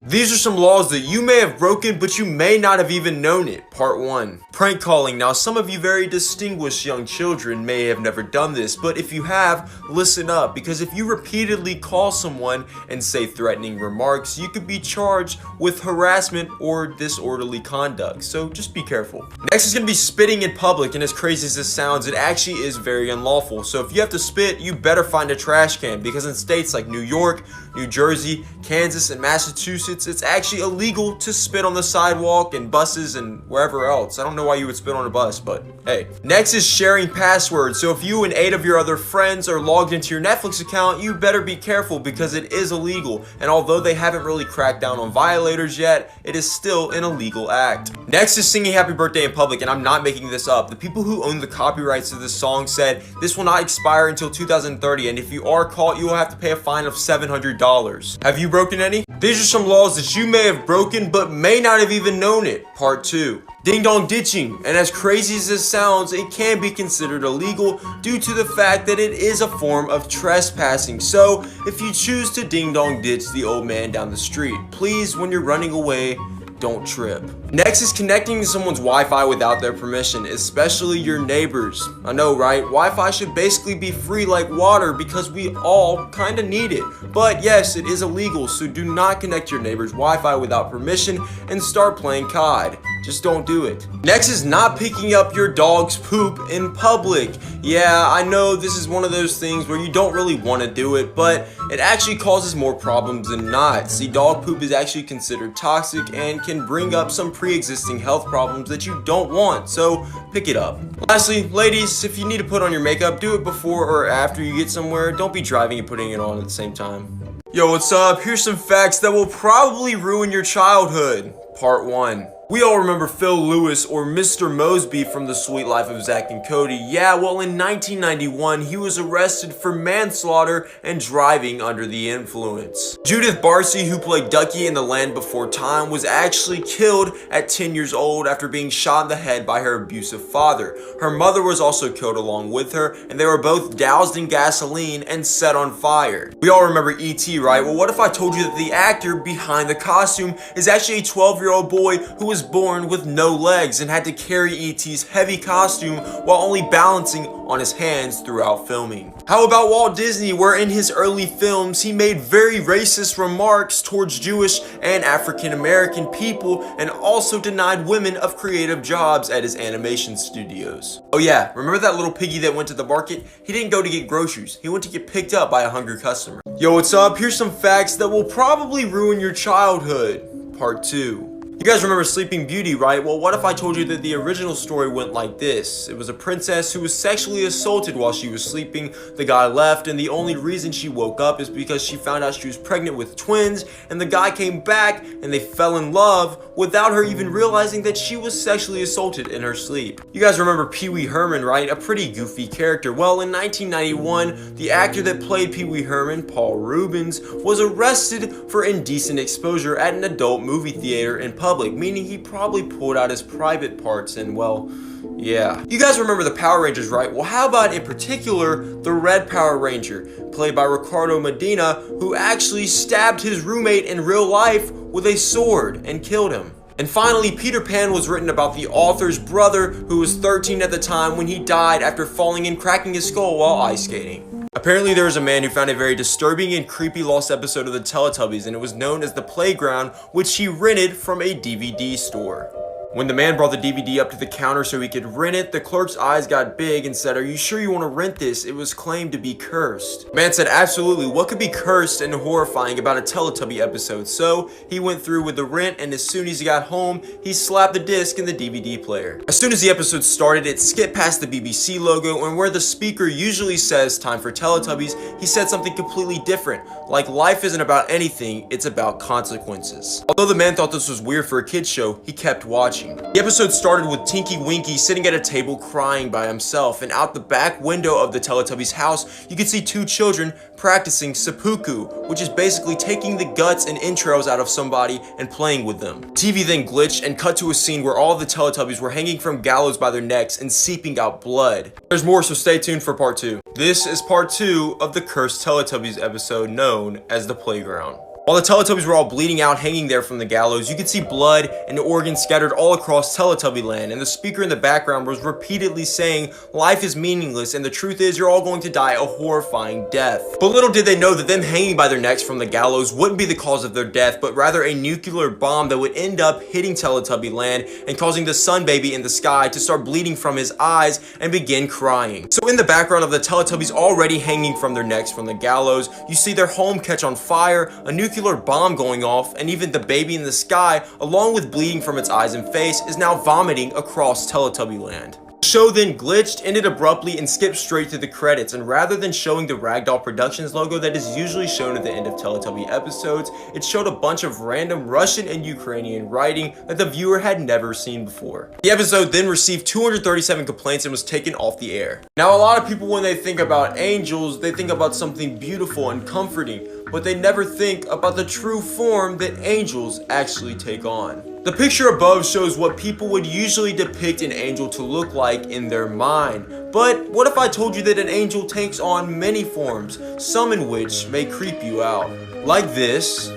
These are some laws that you may have broken, but you may not have even known it. Part 1. Prank calling. Now, some of you very distinguished young children may have never done this, but if you have, listen up, because if you repeatedly call someone and say threatening remarks, you could be charged with harassment or disorderly conduct, so just be careful. Next is going to be spitting in public, and as crazy as this sounds, it actually is very unlawful, so if you have to spit, you better find a trash can, because in states like New York, New Jersey, Kansas, and Massachusetts, it's actually illegal to spit on the sidewalk and buses and wherever else. I don't know why you would spit on a bus, but hey. Next is sharing passwords. So if you and 8 of your other friends are logged into your Netflix account, you better be careful because it is illegal. And although they haven't really cracked down on violators yet, it is still an illegal act. Next is singing happy birthday in public, and I'm not making this up. The people who own the copyrights to this song said this will not expire until 2030, and if you are caught, you will have to pay a fine of $700. Have you broken any? These are some laws that you may have broken but may not have even known it. Part 2. Ding dong ditching, and as crazy as this sounds, it can be considered illegal due to the fact that it is a form of trespassing. So if you choose to ding dong ditch the old man down the street, please, when you're running away, don't trip. Next is connecting to someone's Wi-Fi without their permission, especially your neighbors. I know, right? Wi-Fi should basically be free like water because we all kind of need it. But yes, it is illegal, so do not connect your neighbor's Wi-Fi without permission and start playing COD. Just don't do it. Next is not picking up your dog's poop in public. Yeah, I know this is one of those things where you don't really want to do it, but it actually causes more problems than not. See, dog poop is actually considered toxic and can bring up some pre-existing health problems that you don't want, so pick it up. Lastly, ladies, if you need to put on your makeup, do it before or after you get somewhere. Don't be driving and putting it on at the same time. Yo, what's up? Here's some facts that will probably ruin your childhood. Part 1. We all remember Phil Lewis, or Mr. Mosby from The Sweet Life of Zack and Cody. Yeah, well, in 1991, he was arrested for manslaughter and driving under the influence. Judith Barcy, who played Ducky in The Land Before Time, was actually killed at 10 years old after being shot in the head by her abusive father. Her mother was also killed along with her, and they were both doused in gasoline and set on fire. We all remember E.T., right? Well, what if I told you that the actor behind the costume is actually a 12-year-old boy who was born with no legs and had to carry E.T.'s heavy costume while only balancing on his hands throughout filming? How about Walt Disney, where in his early films he made very racist remarks towards Jewish and African American people and also denied women of creative jobs at his animation studios? Oh yeah, remember that little piggy that went to the market? He didn't go to get groceries, he went to get picked up by a hungry customer. Yo, what's up? Here's some facts that will probably ruin your childhood. Part 2. You guys remember Sleeping Beauty, right? Well, what if I told you that the original story went like this? It was a princess who was sexually assaulted while she was sleeping. The guy left, and the only reason she woke up is because she found out she was pregnant with twins, and the guy came back, and they fell in love without her even realizing that she was sexually assaulted in her sleep. You guys remember Pee Wee Herman, right? A pretty goofy character. Well, in 1991, the actor that played Pee Wee Herman, Paul Reubens, was arrested for indecent exposure at an adult movie theater in public, meaning he probably pulled out his private parts and, well, yeah. You guys remember the Power Rangers, right? Well, how about in particular the Red Power Ranger, played by Ricardo Medina, who actually stabbed his roommate in real life with a sword and killed him? And finally, Peter Pan was written about the author's brother, who was 13 at the time when he died after falling and cracking his skull while ice skating. Apparently there was a man who found a very disturbing and creepy lost episode of the Teletubbies, and it was known as The Playground, which he rented from a DVD store. When the man brought the DVD up to the counter so he could rent it, the clerk's eyes got big and said, "Are you sure you want to rent this? It was claimed to be cursed." The man said, "Absolutely, what could be cursed and horrifying about a Teletubby episode?" So he went through with the rent, and as soon as he got home, he slapped the disc in the DVD player. As soon as the episode started, it skipped past the BBC logo, and where the speaker usually says time for Teletubbies, he said something completely different. Like, life isn't about anything, it's about consequences. Although the man thought this was weird for a kid's show, he kept watching. The episode started with Tinky Winky sitting at a table crying by himself, and out the back window of the Teletubbies house, you could see 2 children practicing seppuku, which is basically taking the guts and entrails out of somebody and playing with them. TV then glitched and cut to a scene where all of the Teletubbies were hanging from gallows by their necks and seeping out blood. There's more, so stay tuned for part 2. This is part 2 of the cursed Teletubbies episode known as The Playground. While the Teletubbies were all bleeding out, hanging there from the gallows, you could see blood and organs scattered all across Teletubby land, and the speaker in the background was repeatedly saying, "Life is meaningless, and the truth is you're all going to die a horrifying death." But little did they know that them hanging by their necks from the gallows wouldn't be the cause of their death, but rather a nuclear bomb that would end up hitting Teletubby land and causing the sun baby in the sky to start bleeding from his eyes and begin crying. So in the background of the Teletubbies already hanging from their necks from the gallows, you see their home catch on fire, a nuclear bomb going off, and even the baby in the sky, along with bleeding from its eyes and face, is now vomiting across Teletubby land. The show then glitched, ended abruptly, and skipped straight to the credits, and rather than showing the Ragdoll Productions logo that is usually shown at the end of Teletubby episodes, it showed a bunch of random Russian and Ukrainian writing that the viewer had never seen before. The episode then received 237 complaints and was taken off the air. Now, a lot of people, when they think about angels, they think about something beautiful and comforting, but they never think about the true form that angels actually take on. The picture above shows what people would usually depict an angel to look like in their mind. But what if I told you that an angel takes on many forms, some in which may creep you out? Like this,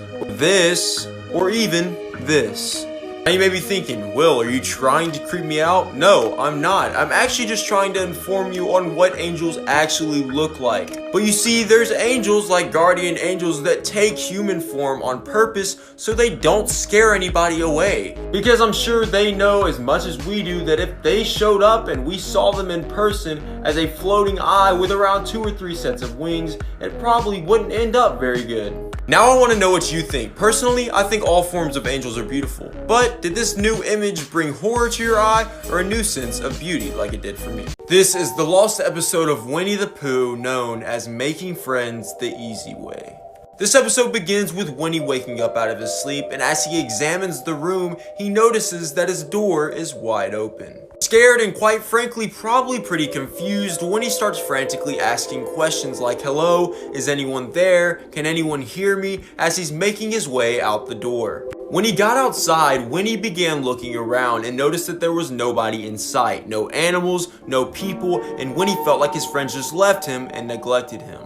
or even this. Now you may be thinking, Will, are you trying to creep me out? No, I'm not. I'm actually just trying to inform you on what angels actually look like. But you see, there's angels like guardian angels that take human form on purpose so they don't scare anybody away. Because I'm sure they know as much as we do that if they showed up and we saw them in person as a floating eye with around 2 or 3 sets of wings, it probably wouldn't end up very good. Now I want to know what you think. Personally, I think all forms of angels are beautiful. But did this new image bring horror to your eye or a new sense of beauty like it did for me? This is the lost episode of Winnie the Pooh known as Making Friends the Easy Way. This episode begins with Winnie waking up out of his sleep, and as he examines the room, he notices that his door is wide open. Scared and quite frankly probably pretty confused, Winnie starts frantically asking questions like, "Hello, is anyone there? Can anyone hear me?" as he's making his way out the door. When he got outside, Winnie began looking around and noticed that there was nobody in sight. No animals, no people, and Winnie felt like his friends just left him and neglected him.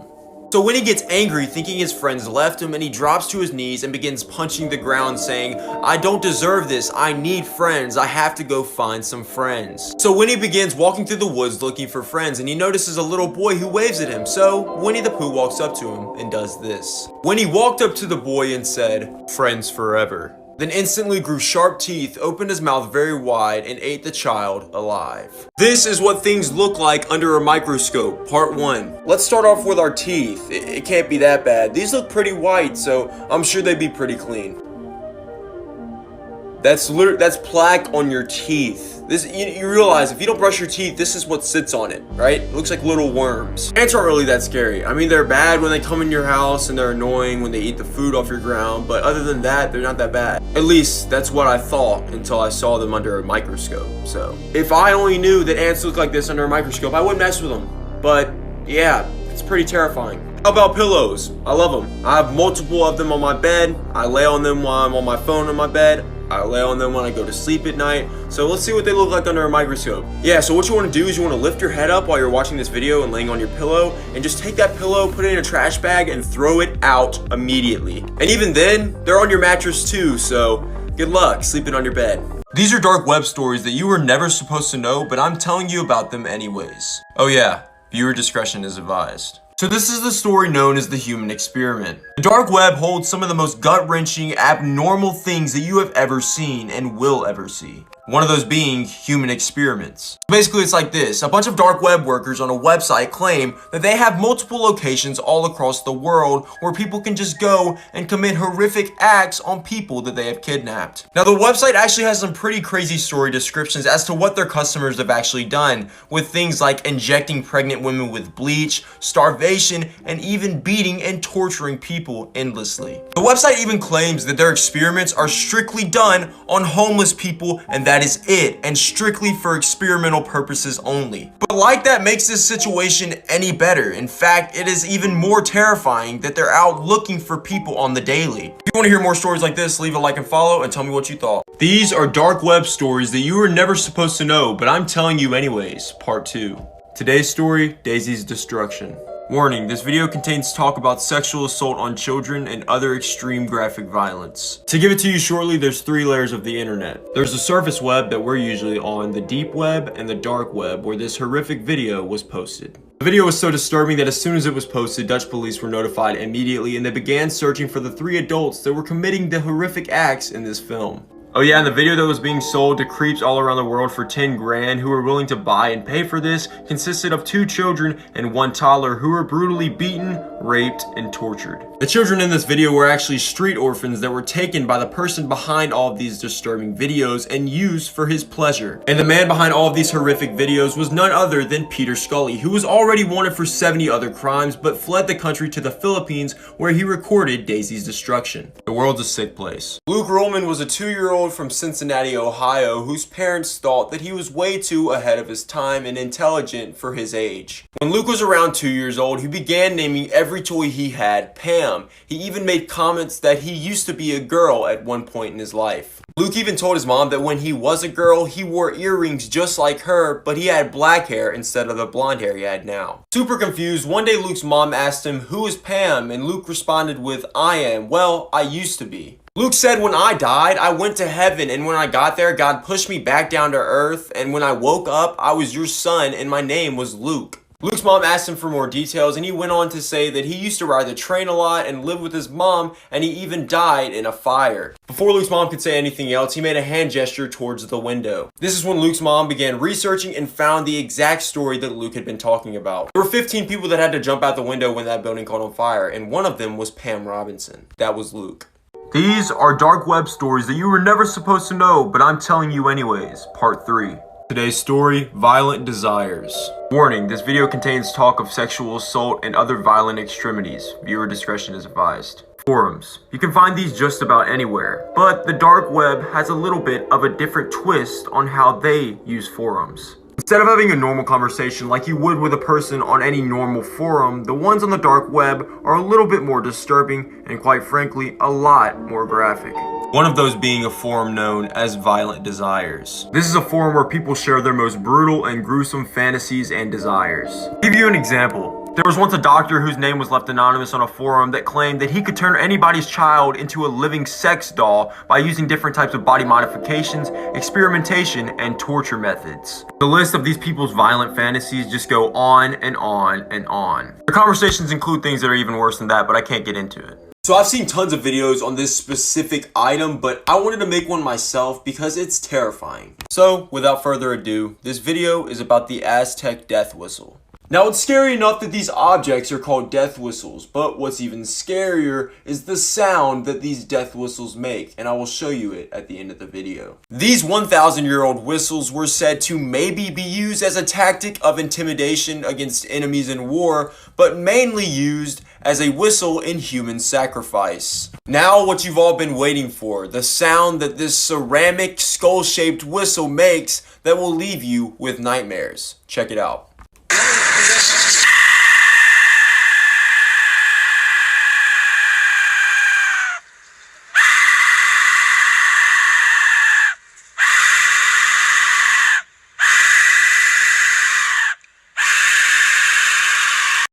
So Winnie gets angry thinking his friends left him, and he drops to his knees and begins punching the ground saying, "I don't deserve this, I need friends, I have to go find some friends." So Winnie begins walking through the woods looking for friends, and he notices a little boy who waves at him. So Winnie the Pooh walks up to him and does this. Winnie walked up to the boy and said, "Friends forever." Then instantly grew sharp teeth, opened his mouth very wide, and ate the child alive. This is what things look like under a microscope, part 1. Let's start off with our teeth. It can't be that bad. These look pretty white, so I'm sure they'd be pretty clean. That's plaque on your teeth. You realize if you don't brush your teeth, this is what sits on it, right? It looks like little worms. Ants aren't really that scary. I mean, they're bad when they come in your house and they're annoying when they eat the food off your ground, but other than that, they're not that bad. At least that's what I thought until I saw them under a microscope. So if I only knew that ants look like this under a microscope, I wouldn't mess with them. But yeah, it's pretty terrifying. How about pillows? I love them. I have multiple of them on my bed. I lay on them while I'm on my phone on my bed. I lay on them when I go to sleep at night. So let's see what they look like under a microscope. Yeah, so what you want to do is you want to lift your head up while you're watching this video and laying on your pillow, and just take that pillow, put it in a trash bag, and throw it out immediately. And even then, they're on your mattress too, so good luck sleeping on your bed. These are dark web stories that you were never supposed to know, but I'm telling you about them anyways. Oh yeah, viewer discretion is advised. So this is the story known as the human experiment. The dark web holds some of the most gut-wrenching, abnormal things that you have ever seen and will ever see. One of those being human experiments. Basically, it's like this. A bunch of dark web workers on a website claim that they have multiple locations all across the world where people can just go and commit horrific acts on people that they have kidnapped. Now, the website actually has some pretty crazy story descriptions as to what their customers have actually done, with things like injecting pregnant women with bleach, starvation, and even beating and torturing people endlessly. The website even claims that their experiments are strictly done on homeless people, and that is it, and strictly for experimental purposes only. But like that makes this situation any better. In fact, it is even more terrifying that they're out looking for people on the daily. If you want to hear more stories like this, leave a like and follow and tell me what you thought. These are dark web stories that you were never supposed to know, but I'm telling you anyways, part 2. Today's story, Daisy's destruction. Warning, this video contains talk about sexual assault on children and other extreme graphic violence. To give it to you shortly, there's 3 layers of the internet. There's the surface web that we're usually on, the deep web, and the dark web where this horrific video was posted. The video was so disturbing that as soon as it was posted, Dutch police were notified immediately and they began searching for the 3 adults that were committing the horrific acts in this film. Oh yeah, and the video that was being sold to creeps all around the world for 10 grand who were willing to buy and pay for this consisted of 2 children and 1 toddler who were brutally beaten, raped, and tortured. The children in this video were actually street orphans that were taken by the person behind all of these disturbing videos and used for his pleasure. And the man behind all of these horrific videos was none other than Peter Scully, who was already wanted for 70 other crimes but fled the country to the Philippines where he recorded Daisy's destruction. The world's a sick place. Luke Rollman was a 2-year-old from Cincinnati, Ohio, whose parents thought that he was way too ahead of his time and intelligent for his age. When Luke was around 2 years old, he began naming every toy he had Pam. He even made comments that he used to be a girl at one point in his life. Luke even told his mom that when he was a girl, he wore earrings just like her, but he had black hair instead of the blonde hair he had now. Super confused, one day Luke's mom asked him, "Who is Pam?" And Luke responded with, "I am. Well, I used to be." Luke said, "When I died, I went to heaven, and when I got there, God pushed me back down to earth, and when I woke up, I was your son, and my name was Luke." Luke's mom asked him for more details, and he went on to say that he used to ride the train a lot and live with his mom, and he even died in a fire. Before Luke's mom could say anything else, he made a hand gesture towards the window. This is when Luke's mom began researching and found the exact story that Luke had been talking about. There were 15 people that had to jump out the window when that building caught on fire, and one of them was Pam Robinson. That was Luke. These are dark web stories that you were never supposed to know, but I'm telling you anyways. Part 3. Today's story, Violent Desires. Warning, this video contains talk of sexual assault and other violent extremities. Viewer discretion is advised. Forums. You can find these just about anywhere, but the dark web has a little bit of a different twist on how they use forums. Instead of having a normal conversation like you would with a person on any normal forum, the ones on the dark web are a little bit more disturbing and quite frankly, a lot more graphic. One of those being a forum known as Violent Desires. This is a forum where people share their most brutal and gruesome fantasies and desires. To give you an example. There was once a doctor whose name was left anonymous on a forum that claimed that he could turn anybody's child into a living sex doll by using different types of body modifications, experimentation, and torture methods. The list of these people's violent fantasies just go on and on and on. The conversations include things that are even worse than that, but I can't get into it. So I've seen tons of videos on this specific item, but I wanted to make one myself because it's terrifying. So without further ado, this video is about the Aztec death whistle. Now it's scary enough that these objects are called death whistles, but what's even scarier is the sound that these death whistles make, and I will show you it at the end of the video. These 1,000-year-old whistles were said to maybe be used as a tactic of intimidation against enemies in war, but mainly used as a whistle in human sacrifice. Now what you've all been waiting for, the sound that this ceramic skull-shaped whistle makes that will leave you with nightmares. Check it out.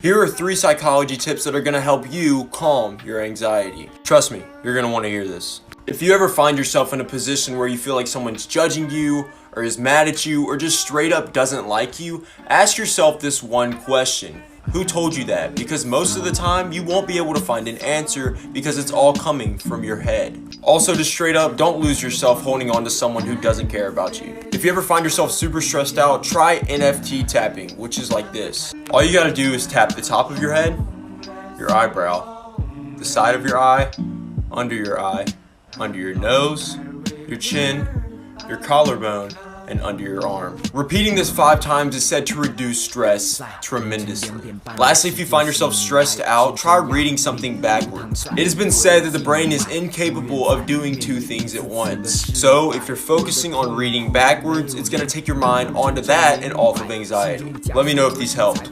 Here are 3 psychology tips that are going to help you calm your anxiety. Trust me, you're going to want to hear this. If you ever find yourself in a position where you feel like someone's judging you, or is mad at you, or just straight up doesn't like you, ask yourself this one question. Who told you that? Because most of the time, you won't be able to find an answer because it's all coming from your head. Also, just straight up, don't lose yourself holding on to someone who doesn't care about you. If you ever find yourself super stressed out, try NFT tapping, which is like this. All you gotta do is tap the top of your head, your eyebrow, the side of your eye, under your nose, your chin, your collarbone, and under your arm. Repeating this 5 times is said to reduce stress tremendously. Lastly, if you find yourself stressed out, try reading something backwards. It has been said that the brain is incapable of doing 2 things at once. So if you're focusing on reading backwards, it's gonna take your mind onto that and off of anxiety. Let me know if these helped.